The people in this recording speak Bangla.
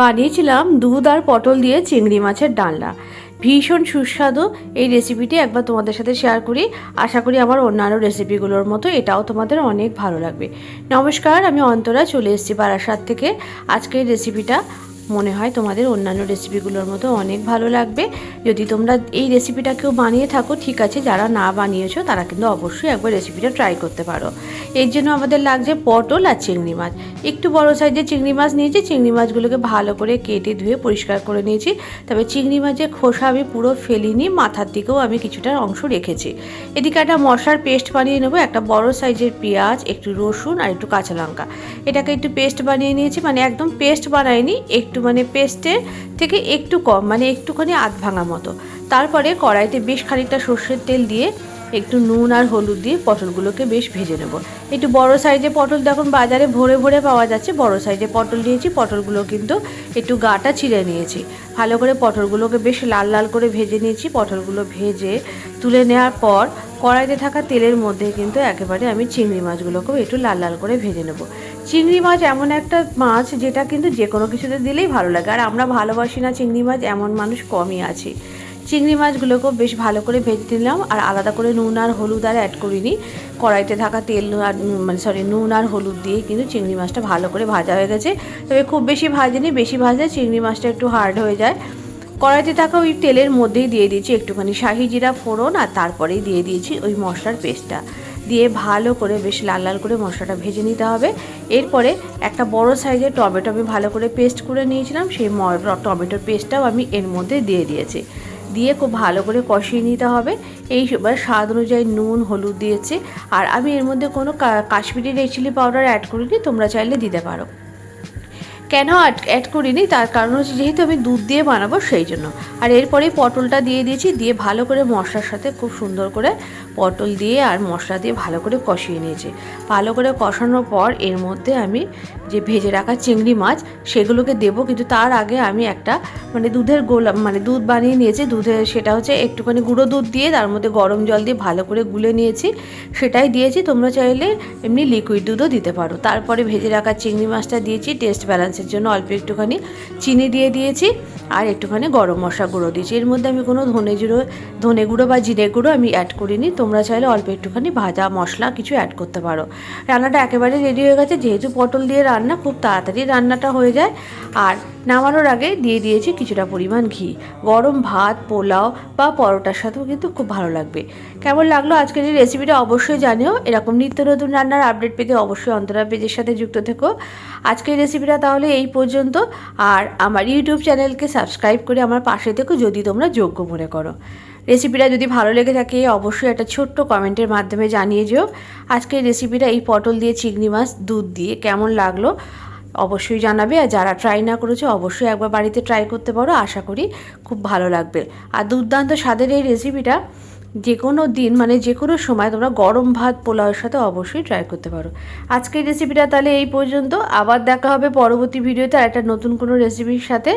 বানিয়েছিলাম দুধ আর পটল দিয়ে চিংড়ি মাছের ডালনা। ভীষণ সুস্বাদু এই রেসিপিটি একবার তোমাদের সাথে শেয়ার করি। আশা করি আমার অন্যান্য রেসিপিগুলোর মতো এটাও তোমাদের অনেক ভালো লাগবে। নমস্কার, আমি অন্তরা চলে এসেছি বারাসাত থেকে। আজকের রেসিপিটা মনে হয় তোমাদের অন্যান্য রেসিপিগুলোর মতো অনেক ভালো লাগবে। যদি তোমরা এই রেসিপিটা কেউ বানিয়ে থাকো ঠিক আছে, যারা না বানিয়েছো তারা কিন্তু অবশ্যই একবার রেসিপিটা ট্রাই করতে পারো। এর জন্য আমাদের লাগছে পটল আর চিংড়ি মাছ। একটু বড় সাইজের চিংড়ি মাছ নিয়েছি। চিংড়ি মাছগুলোকে ভালো করে কেটে ধুয়ে পরিষ্কার করে নিয়েছি। তবে চিংড়ি মাছের খোসা আমি পুরো ফেলিনি, মাথার দিকেও আমি কিছুটা অংশ রেখেছি। এদিকে একটা মশলার পেস্ট বানিয়ে নেবো। একটা বড় সাইজের পেঁয়াজ, একটু রসুন আর একটু কাঁচা লঙ্কা, এটাকে একটু পেস্ট বানিয়ে নিয়েছি। মানে একদম পেস্ট বানাইনি, একটু মানে পেস্টের থেকে একটু কম, মানে একটুখানি আধ ভাঙা মতো। তারপরে কড়াইতে বেশ খানিকটা সর্ষের তেল দিয়ে একটু নুন আর হলুদ দিয়ে পটলগুলোকে বেশ ভেজে নেব। একটু বড় সাইজের পটল দেখুন বাজারে ভরে ভরে পাওয়া যাচ্ছে। বড় সাইজের পটল নিয়েছি। পটলগুলো কিন্তু একটু গাটা ছিঁড়ে নিয়েছি। ভালো করে পটলগুলোকে বেশ লাল লাল করে ভেজে নিয়েছি। পটলগুলো ভেজে তুলে নেওয়ার পর কড়াইতে থাকা তেলের মধ্যে কিন্তু একেবারে আমি চিংড়ি মাছগুলোকেও একটু লাল লাল করে ভেজে নেব। চিংড়ি মাছ এমন একটা মাছ যেটা কিন্তু যে কোনো কিছুতে দিলেই ভালো লাগে, আর আমরা ভালোবাসি না চিংড়ি মাছ এমন মানুষ কমই আছে। চিংড়ি মাছগুলোকেও বেশ ভালো করে ভেজে নিলাম, আর আলাদা করে নুন আর হলুদ আর অ্যাড করিনি। কড়াইতে থাকা তেল আর নুন আর হলুদ দিয়ে কিন্তু চিংড়ি মাছটা ভালো করে ভাজা হয়ে গেছে। তবে খুব বেশি ভাজেনি, বেশি ভাজলে চিংড়ি মাছটা একটু হার্ড হয়ে যায়। কড়াইতে থাকা ওই তেলের মধ্যেই দিয়ে দিয়েছি একটুখানি শাহি জিরা ফোড়ন, আর তারপরেই দিয়ে দিয়েছি ওই মশলার পেস্টটা। দিয়ে ভালো করে বেশ লাল লাল করে মশলাটা ভেজে নিতে হবে। এরপরে একটা বড় সাইজের টমেটো আমি ভালো করে পেস্ট করে নিয়েছিলাম, সেই টমেটোর পেস্টটাও আমি এর মধ্যে দিয়ে দিয়েছি। দিয়ে খুব ভালো করে কষিয়ে নিতে হবে। এই সময় স্বাদ অনুযায়ী নুন হলুদ দিয়েছি। আর আমি এর মধ্যে কোনো Kashmiri red chili powder add করিনি, তোমরা চাইলে দিতে পারো। কেন অ্যাড করিনি তার কারণ হচ্ছে যেহেতু আমি দুধ দিয়ে বানাবো সেই জন্য। আর এরপরেই পটলটা দিয়ে দিয়েছি। দিয়ে ভালো করে মশলার সাথে খুব সুন্দর করে পটল দিয়ে আর মশলা দিয়ে ভালো করে কষিয়ে নিয়েছি। ভালো করে কষানোর পর এর মধ্যে আমি যে ভেজে রাখা চিংড়ি মাছ সেগুলোকে দেবো। কিন্তু তার আগে আমি একটা দুধের দুধ বানিয়ে নিয়েছি। সেটা হচ্ছে একটুখানি গুঁড়ো দুধ দিয়ে তার মধ্যে গরম জল দিয়ে ভালো করে গুলে নিয়েছি, সেটাই দিয়েছি। তোমরা চাইলে এমনি লিকুইড দুধও দিতে পারো। তারপরে ভেজে রাখা চিংড়ি মাছটা দিয়েছি। টেস্ট ব্যালেন্সের জন্য অল্প একটুখানি চিনি দিয়ে দিয়েছি, আর একটুখানি গরম মশলা গুঁড়ো দিয়েছি। এর মধ্যে আমি কোনো ধনে গুঁড়ো বা জিরে গুঁড়ো আমি অ্যাড করিনি। তোমরা চাইলে অল্প একটুখানি ভাজা মশলা কিছু অ্যাড করতে পারো। রান্নাটা একেবারে রেডি হয়ে গেছে। যেহেতু পটল দিয়ে রান্না, খুব তাড়াতাড়ি রান্নাটা হয়ে যায়। আর নামানোর আগে দিয়ে দিয়েছি কিছুটা পরিমাণ ঘি। গরম ভাত, পোলাও বা পরোটার সাথেও কিন্তু খুব ভালো লাগবে। কেমন লাগলো আজকের এই রেসিপিটা অবশ্যই জানিও। এরকম নিত্য নতুন রান্নার আপডেট পেতে অবশ্যই অন্তরা পেজের সাথে যুক্ত থেকো। আজকের রেসিপিটা তাহলে এই পর্যন্ত। আর আমার ইউটিউব চ্যানেলকে সাবস্ক্রাইব করে আমার পাশে থেকো যদি তোমরা যোগ্য মনে করো। রেসিপিটা যদি ভালো লেগে থাকে অবশ্যই একটা ছোট্ট কমেন্টের মাধ্যমে জানিয়ে যেও। আজকের রেসিপিটা এই পটল দিয়ে চিংড়ি মাছ দুধ দিয়ে কেমন লাগলো অবশ্যই জানাবে। আর যারা ট্রাই না করেছো অবশ্যই একবার বাড়িতে ট্রাই করতে পারো, আশা করি খুব ভালো লাগবে। আর দুর্দান্ত স্বাদের এই রেসিপিটা যে কোনো দিন যে কোনো সময় তোমরা গরম ভাত পোলাওয়ের সাথে অবশ্যই ট্রাই করতে পারো। আজকের রেসিপিটা তাহলে এই পর্যন্ত। আবার দেখা হবে পরবর্তী ভিডিওতে আর একটা নতুন কোনো রেসিপির সাথে।